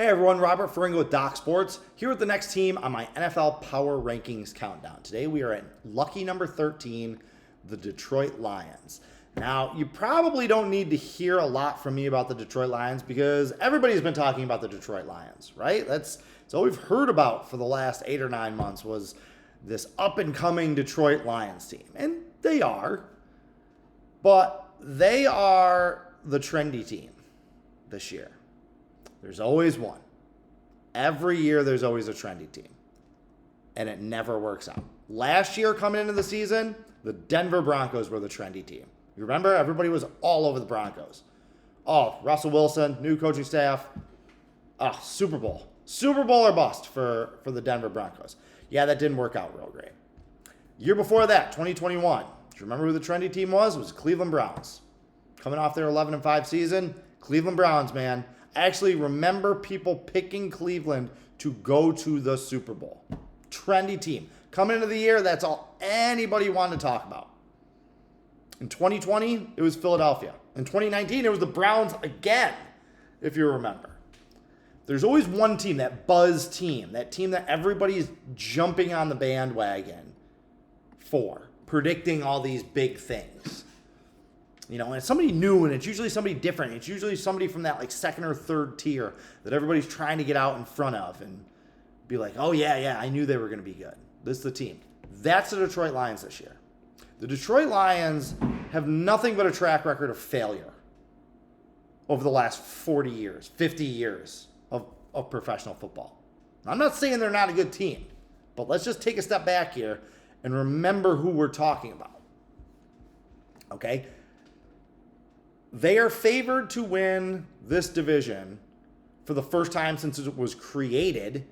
Hey everyone, Robert Ferringo with Doc Sports, here with the next team on my NFL Power Rankings countdown. Today we are at lucky number 13, the Detroit Lions. Now, you probably don't need to hear a lot from me about the Detroit Lions because everybody's been talking about the Detroit Lions, right? That's all we've heard about for the last 8 or 9 months was this up-and-coming Detroit Lions team. And they are, but they are the trendy team this year. There's always one. Every year there's always a trendy team. And it never works out. Last year coming into the season, the Denver Broncos were the trendy team. You remember? Everybody was all over the Broncos. Oh, Russell Wilson, new coaching staff. Oh, Super Bowl. Super Bowl or bust for the Denver Broncos. Yeah, that didn't work out real great. Year before that, 2021. Do you remember who the trendy team was? It was Cleveland Browns. Coming off their 11-5 season, Cleveland Browns, man. I actually remember people picking Cleveland to go to the Super Bowl. Trendy team. Coming into the year, that's all anybody wanted to talk about. In 2020, it was Philadelphia. In 2019, it was the Browns again, if you remember. There's always one team, that buzz team, that team that everybody's jumping on the bandwagon for, predicting all these big things. You know, and it's somebody new, and it's usually somebody different. It's usually somebody from that like second or third tier that everybody's trying to get out in front of and be like, oh, yeah, I knew they were going to be good. This is the team. That's the Detroit Lions this year. The Detroit Lions have nothing but a track record of failure over the last 40 years, 50 years of professional football. Now, I'm not saying they're not a good team, but let's just take a step back here and remember who we're talking about. Okay? They are favored to win this division for the first time since it was created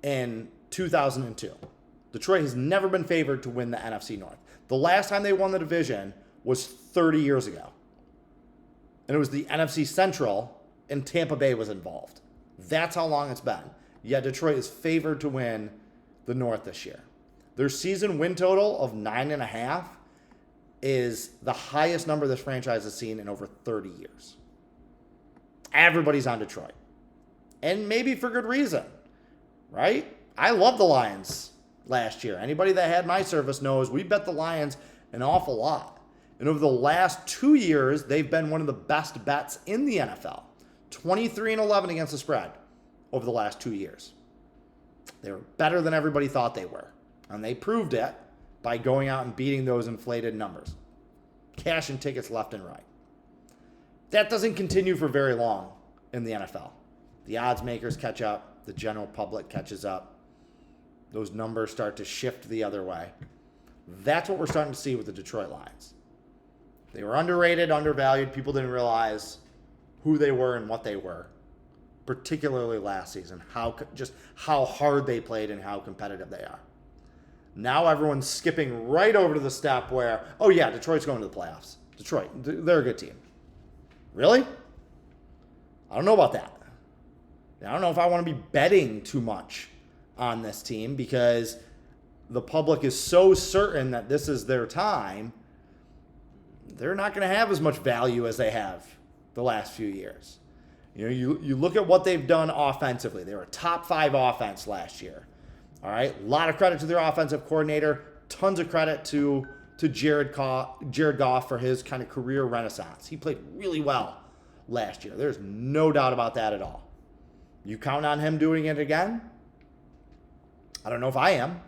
in 2002. Detroit has never been favored to win the NFC North. The last time they won the division was 30 years ago. And it was the NFC Central, and Tampa Bay was involved. That's how long it's been. Yet Detroit is favored to win the North this year. Their season win total of 9.5 is the highest number this franchise has seen in over 30 years. Everybody's on Detroit. And maybe for good reason, right? I love the Lions last year. Anybody that had my service knows we bet the Lions an awful lot. And over the last 2 years, they've been one of the best bets in the NFL. 23-11 against the spread over the last 2 years. They were better than everybody thought they were. And they proved it by going out and beating those inflated numbers. Cashing tickets left and right. That doesn't continue for very long in the NFL. The odds makers catch up. The general public catches up. Those numbers start to shift the other way. That's what we're starting to see with the Detroit Lions. They were underrated, undervalued. People didn't realize who they were and what they were, particularly last season, how hard they played and how competitive they are. Now everyone's skipping right over to the step where, oh yeah, Detroit's going to the playoffs. Detroit, they're a good team. Really? I don't know about that. I don't know if I want to be betting too much on this team because the public is so certain that this is their time. They're not going to have as much value as they have the last few years. You know, you look at what they've done offensively. They were a top 5 offense last year. All right, a lot of credit to their offensive coordinator. Tons of credit to Jared Goff for his kind of career renaissance. He played really well last year. There's no doubt about that at all. You count on him doing it again? I don't know if I am.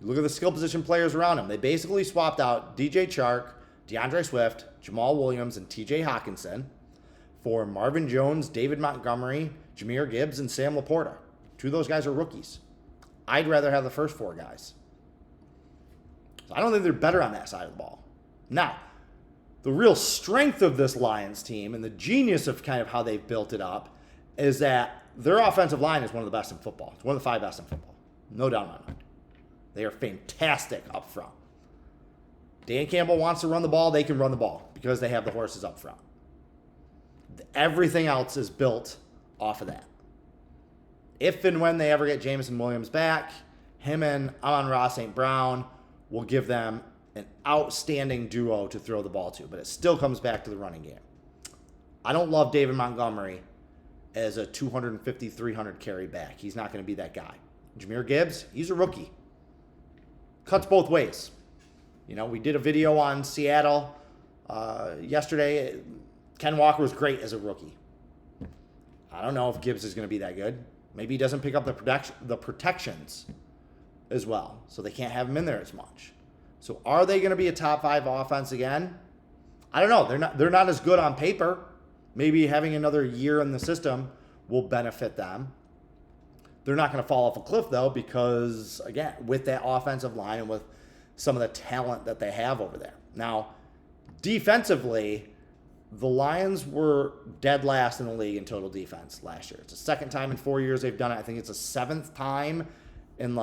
You look at the skill position players around him. They basically swapped out DJ Chark, DeAndre Swift, Jamal Williams, and TJ Hawkinson for Marvin Jones, David Montgomery, Jahmyr Gibbs, and Sam Laporta. 2 of those guys are rookies. I'd rather have the first 4 guys. So I don't think they're better on that side of the ball. Now, the real strength of this Lions team and the genius of kind of how they've built it up is that their offensive line is one of the best in football. It's one of the 5 best in football. No doubt in my mind. They are fantastic up front. Dan Campbell wants to run the ball. They can run the ball because they have the horses up front. Everything else is built off of that. If and when they ever get Jameson Williams back, him and Amon-Ra St. Brown will give them an outstanding duo to throw the ball to, but it still comes back to the running game. I don't love David Montgomery as a 250, 300 carry back. He's not going to be that guy. Jahmyr Gibbs, he's a rookie. Cuts both ways. We did a video on Seattle yesterday. Ken Walker was great as a rookie. I don't know if Gibbs is going to be that good. Maybe he doesn't pick up the protections as well, so they can't have him in there as much. So are they going to be a top 5 offense again? I don't know. They're not as good on paper. Maybe having another year in the system will benefit them. They're not going to fall off a cliff, though, because, again, with that offensive line and with some of the talent that they have over there. Now, defensively, the Lions were dead last in the league in total defense last year. It's the second time in 4 years they've done it. I think it's the 7th time in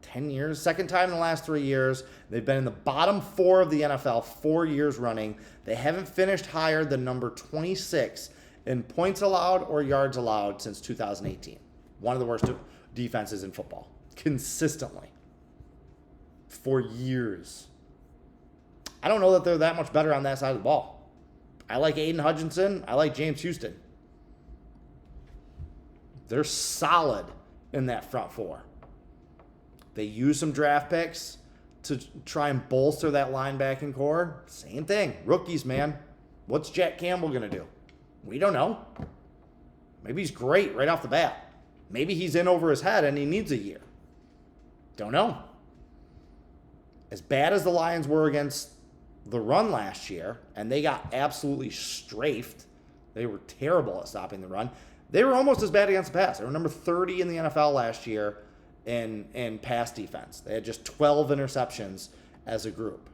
10 years. Second time in the last 3 years. They've been in the bottom 4 of the NFL 4 years running. They haven't finished higher than number 26 in points allowed or yards allowed since 2018. One of the worst defenses in football. Consistently. For years. I don't know that they're that much better on that side of the ball. I like Aiden Hutchinson. I like James Houston. They're solid in that front 4. They use some draft picks to try and bolster that linebacking core. Same thing. Rookies, man. What's Jack Campbell going to do? We don't know. Maybe he's great right off the bat. Maybe he's in over his head and he needs a year. Don't know. As bad as the Lions were against the run last year, and they got absolutely strafed. They were terrible at stopping the run. They were almost as bad against the pass. They were number 30 in the NFL last year in pass defense. They had just 12 interceptions as a group.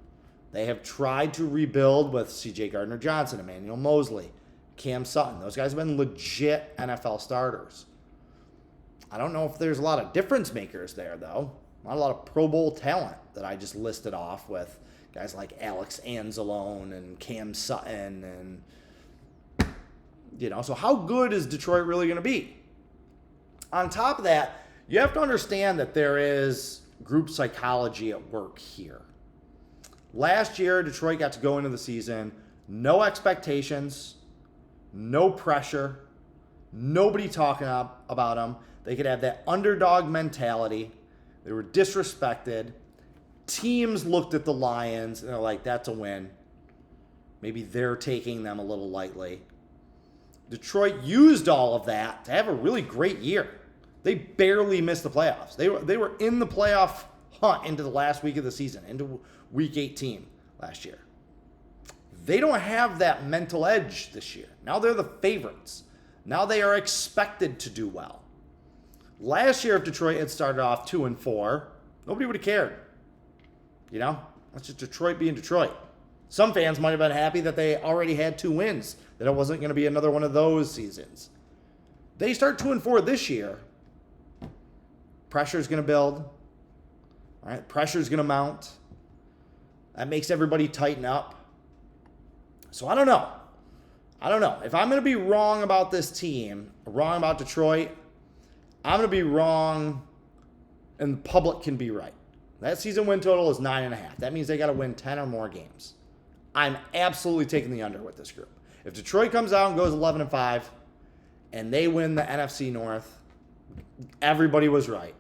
They have tried to rebuild with C.J. Gardner-Johnson, Emmanuel Mosley, Cam Sutton. Those guys have been legit NFL starters. I don't know if there's a lot of difference makers there, though. Not a lot of Pro Bowl talent that I just listed off with guys like Alex Anzalone and Cam Sutton. And, so how good is Detroit really going to be? On top of that, you have to understand that there is group psychology at work here. Last year, Detroit got to go into the season, no expectations, no pressure, nobody talking about them. They could have that underdog mentality. They were disrespected. Teams looked at the Lions and they're like, that's a win. Maybe they're taking them a little lightly. Detroit used all of that to have a really great year. They barely missed the playoffs. They were in the playoff hunt into the last week of the season, into week 18 last year. They don't have that mental edge this year. Now they're the favorites. Now they are expected to do well. Last year, if Detroit had started off 2-4, nobody would have cared. That's just Detroit being Detroit. Some fans might have been happy that they already had 2 wins, that it wasn't going to be another one of those seasons. They start 2-4 this year. Pressure's going to build. All right, pressure's going to mount. That makes everybody tighten up. So I don't know. If I'm going to be wrong about this team, wrong about Detroit, I'm going to be wrong and the public can be right. That season win total is 9.5. That means they got to win 10 or more games. I'm absolutely taking the under with this group. If Detroit comes out and goes 11-5 and they win the NFC North, everybody was right.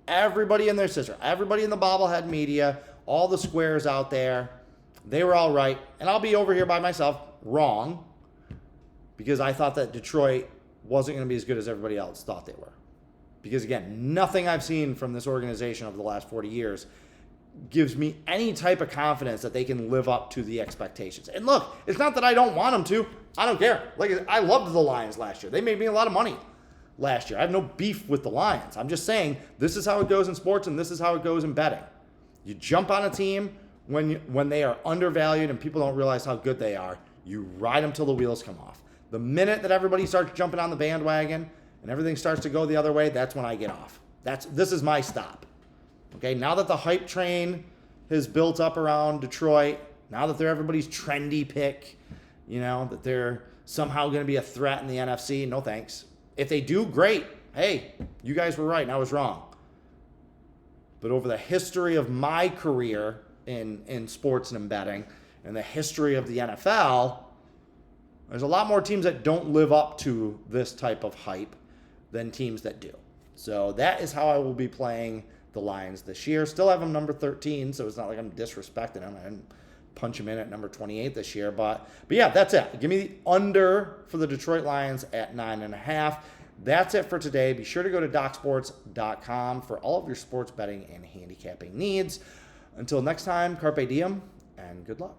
Everybody in their sister, everybody in the bobblehead media, all the squares out there, they were all right. And I'll be over here by myself wrong because I thought that Detroit wasn't going to be as good as everybody else thought they were. Because, again, nothing I've seen from this organization over the last 40 years gives me any type of confidence that they can live up to the expectations. And look, it's not that I don't want them to. I don't care. I loved the Lions last year. They made me a lot of money last year. I have no beef with the Lions. I'm just saying this is how it goes in sports and this is how it goes in betting. You jump on a team when they are undervalued and people don't realize how good they are. You ride them till the wheels come off. The minute that everybody starts jumping on the bandwagon and everything starts to go the other way, that's when I get off. This is my stop. Okay, now that the hype train has built up around Detroit, now that they're everybody's trendy pick, that they're somehow going to be a threat in the NFC, no thanks. If they do, great. Hey, you guys were right and I was wrong. But over the history of my career in sports and in betting and the history of the NFL, There's a lot more teams that don't live up to this type of hype than teams that do. So that is how I will be playing the Lions this year. Still have them number 13, so it's not like I'm disrespecting them. I didn't punch them in at number 28 this year. But yeah, that's it. Give me the under for the Detroit Lions at 9.5. That's it for today. Be sure to go to DocSports.com for all of your sports betting and handicapping needs. Until next time, carpe diem and good luck.